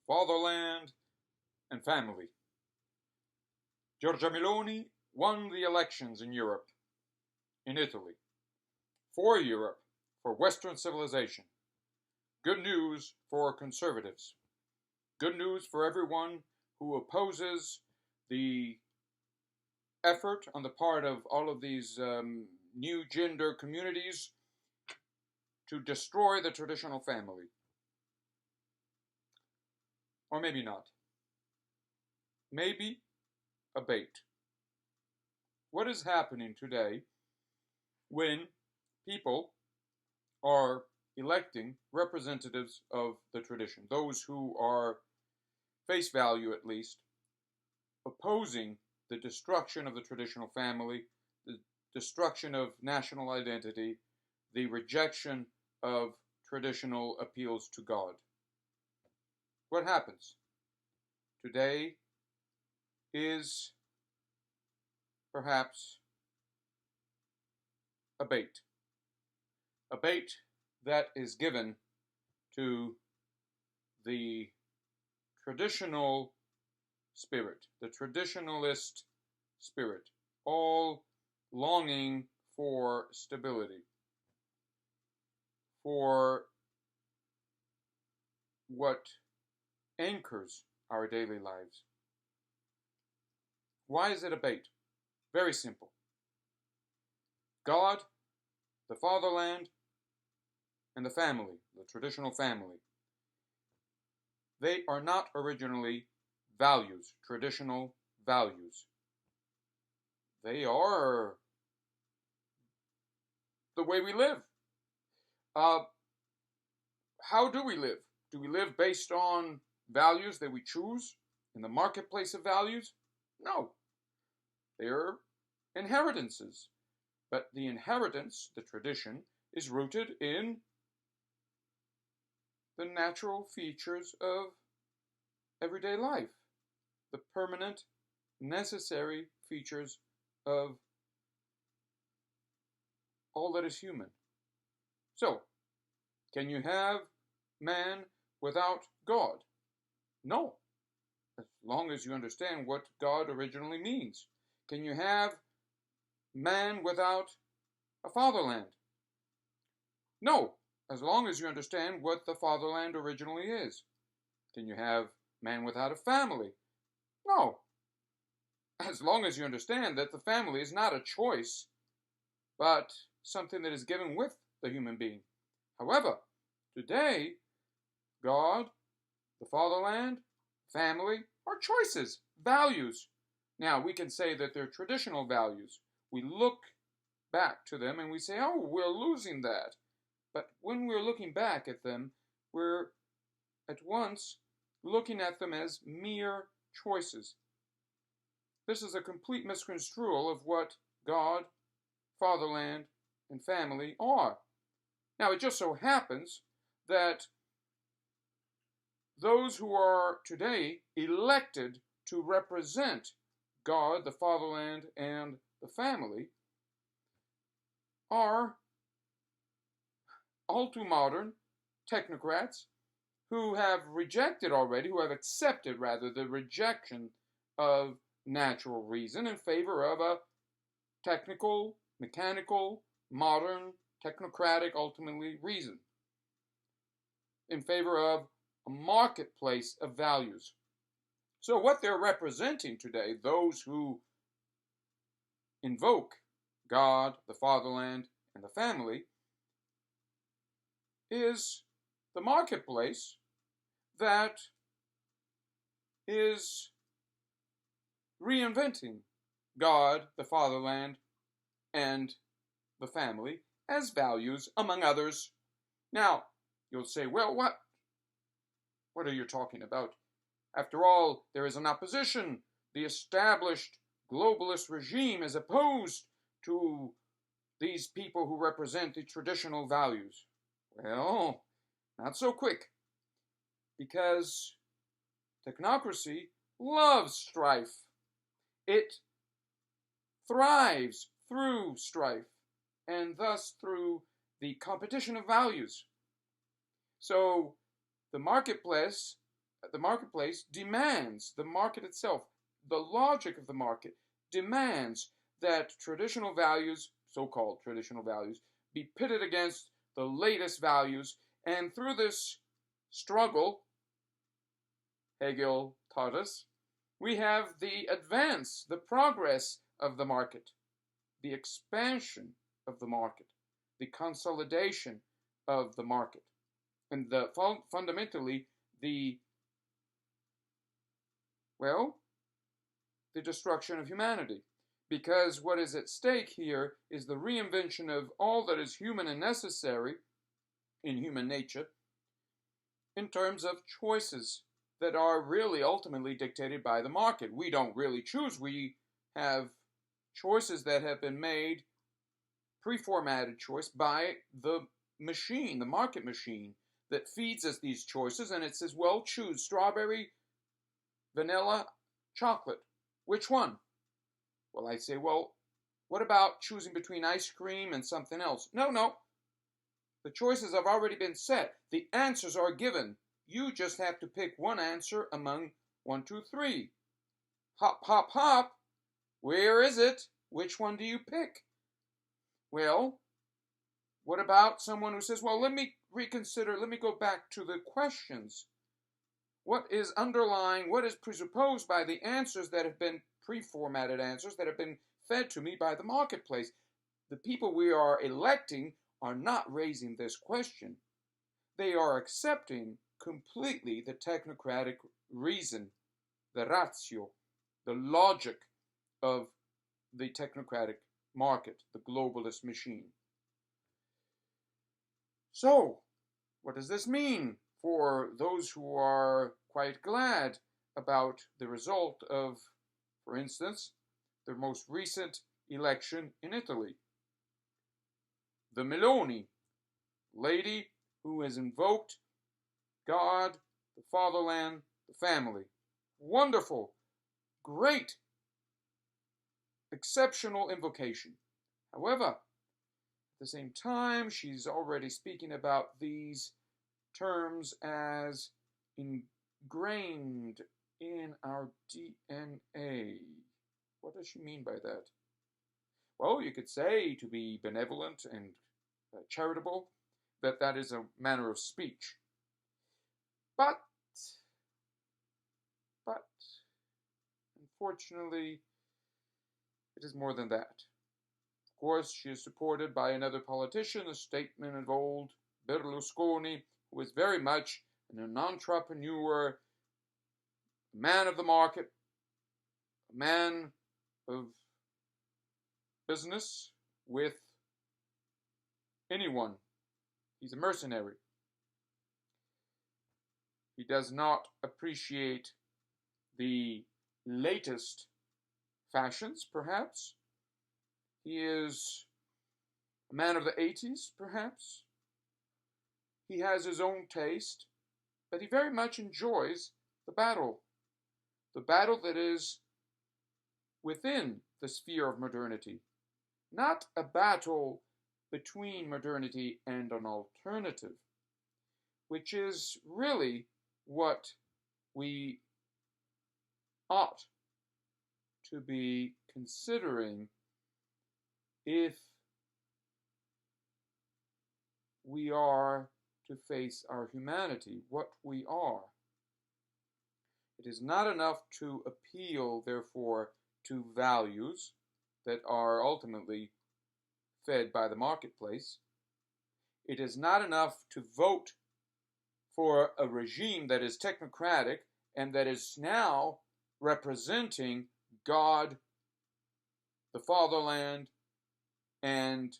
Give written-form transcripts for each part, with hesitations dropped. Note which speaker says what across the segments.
Speaker 1: Fatherland, and family. Giorgia Meloni won the elections in Europe, in Italy, for Europe, for Western civilization. Good news for conservatives. Good news for everyone who opposes the effort on the part of all of these new gender communities to destroy the traditional family. Or maybe not. Maybe a bait. What is happening today when people are electing representatives of the tradition, those who are, face value at least, opposing the destruction of the traditional family, the destruction of national identity, the rejection of traditional appeals to God? What happens? Today is perhaps a bait that is given to the traditional spirit, the traditionalist spirit, all longing for stability, for what anchors our daily lives. Why is it a bait? Very simple. God, the fatherland, and the family, the traditional family, they are not originally values, traditional values. They are the way we live. How do we live? Do we live based on values that we choose in the marketplace of values? No. They're inheritances. But the inheritance, the tradition, is rooted in the natural features of everyday life, the permanent, necessary features of all that is human. So, can you have man without God? No, as long as you understand what God originally means. Can you have man without a fatherland? No, as long as you understand what the fatherland originally is. Can you have man without a family? No, as long as you understand that the family is not a choice, but something that is given with the human being. However, today, God, the fatherland, family are choices, values. Now, we can say that they're traditional values. We look back to them and we say, oh, we're losing that. But when we're looking back at them, we're at once looking at them as mere choices. This is a complete misconstrual of what God, fatherland, and family are. Now, it just so happens that those who are today elected to represent God, the fatherland, and the family are all too modern technocrats who have rejected already, who have accepted rather the rejection of natural reason in favor of a technical, mechanical, modern, technocratic, ultimately, reason, in favor of a marketplace of values. So what they're representing today, those who invoke God, the fatherland, and the family, is the marketplace that is reinventing God, the fatherland, and the family as values, among others. Now, you'll say, well, what are you talking about? After all, there is an opposition. The established globalist regime is opposed to these people who represent the traditional values. Well, not so quick, because technocracy loves strife. It thrives through strife, and thus through the competition of values. So the marketplace the marketplace demands, the market itself, the logic of the market demands that traditional values, so-called traditional values, be pitted against the latest values, and through this struggle, Hegel taught us, we have the advance, the progress of the market, the expansion of the market, the consolidation of the market, and fundamentally the destruction of humanity. Because what is at stake here is the reinvention of all that is human and necessary in human nature in terms of choices that are really ultimately dictated by the market. We don't really choose. We have choices that have been made, pre-formatted choice, by the machine, the market machine, that feeds us these choices, and it says, well, choose strawberry, vanilla, chocolate. Which one? Well, I say, well, what about choosing between ice cream and something else? No. The choices have already been set. The answers are given. You just have to pick one answer among 1, 2, 3. Hop, hop, hop. Where is it? Which one do you pick? Well, what about someone who says, well, let me reconsider, let me go back to the questions. What is underlying, what is presupposed by the answers that have been pre-formatted answers that have been fed to me by the marketplace? The people we are electing are not raising this question. They are accepting completely the technocratic reason, the ratio, the logic of the technocratic market, the globalist machine. So, what does this mean for those who are quite glad about the result of, for instance, the most recent election in Italy? The Meloni, lady who has invoked God, the Fatherland, the family. Wonderful, great, exceptional invocation. However, at the same time, she's already speaking about these terms as ingrained in our DNA. What does she mean by that? Well, you could say to be benevolent and charitable, that is a manner of speech. But, unfortunately, it is more than that. Of course, she is supported by another politician, a statesman of old, Berlusconi, who is very much an entrepreneur, a man of the market, a man of business with anyone. He's a mercenary. He does not appreciate the latest fashions, perhaps. He is a man of the 80s, perhaps. He has his own taste, but he very much enjoys the battle that is within the sphere of modernity, not a battle between modernity and an alternative, which is really what we ought to be considering if we are to face our humanity, what we are. It is not enough to appeal, therefore, to values that are ultimately fed by the marketplace. It is not enough to vote for a regime that is technocratic and that is now representing God, the Fatherland, and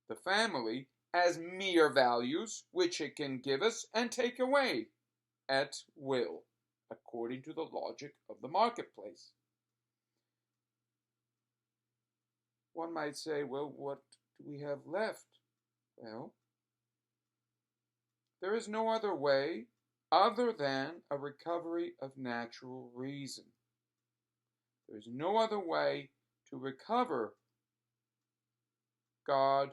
Speaker 1: the family as mere values, which it can give us and take away at will, according to the logic of the marketplace. One might say, well, what do we have left? Well, there is no other way other than a recovery of natural reason. There is no other way to recover God,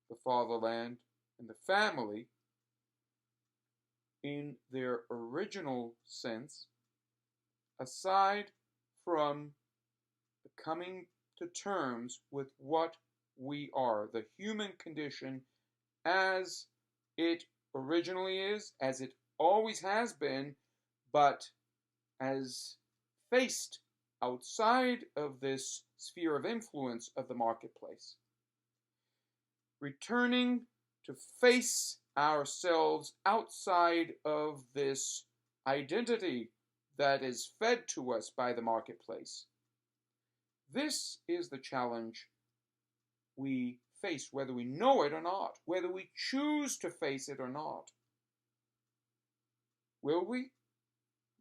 Speaker 1: the Fatherland, and the family in their original sense, aside from coming to terms with what we are, the human condition as it originally is, as it always has been, but as faced outside of this sphere of influence of the marketplace. Returning to face ourselves outside of this identity that is fed to us by the marketplace. This is the challenge we face, whether we know it or not, whether we choose to face it or not. Will we?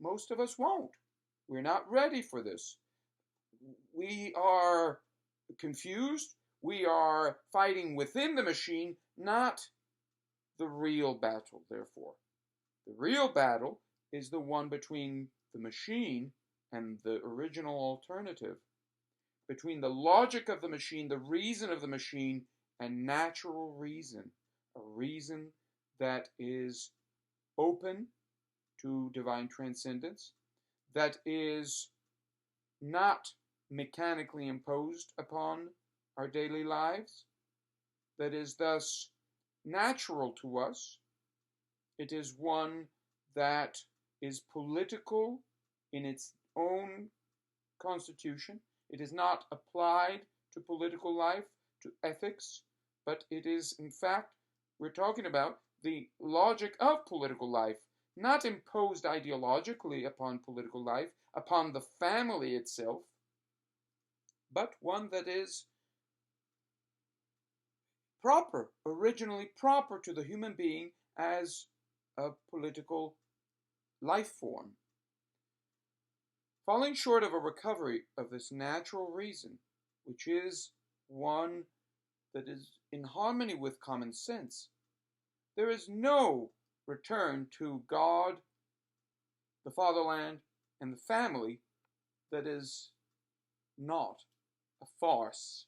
Speaker 1: Most of us won't. We're not ready for this. We are confused. We are fighting within the machine, not the real battle, therefore. The real battle is the one between the machine and the original alternative, between the logic of the machine, the reason of the machine, and natural reason, a reason that is open to divine transcendence, that is not mechanically imposed upon our daily lives, that is thus natural to us. It is one that is political in its own constitution. It is not applied to political life, to ethics, but it is, in fact, we're talking about the logic of political life, not imposed ideologically upon political life, upon the family itself, but one that is proper, originally proper to the human being as a political life form. Falling short of a recovery of this natural reason, which is one that is in harmony with common sense, there is no return to God, the Fatherland, and the family that is not a farce.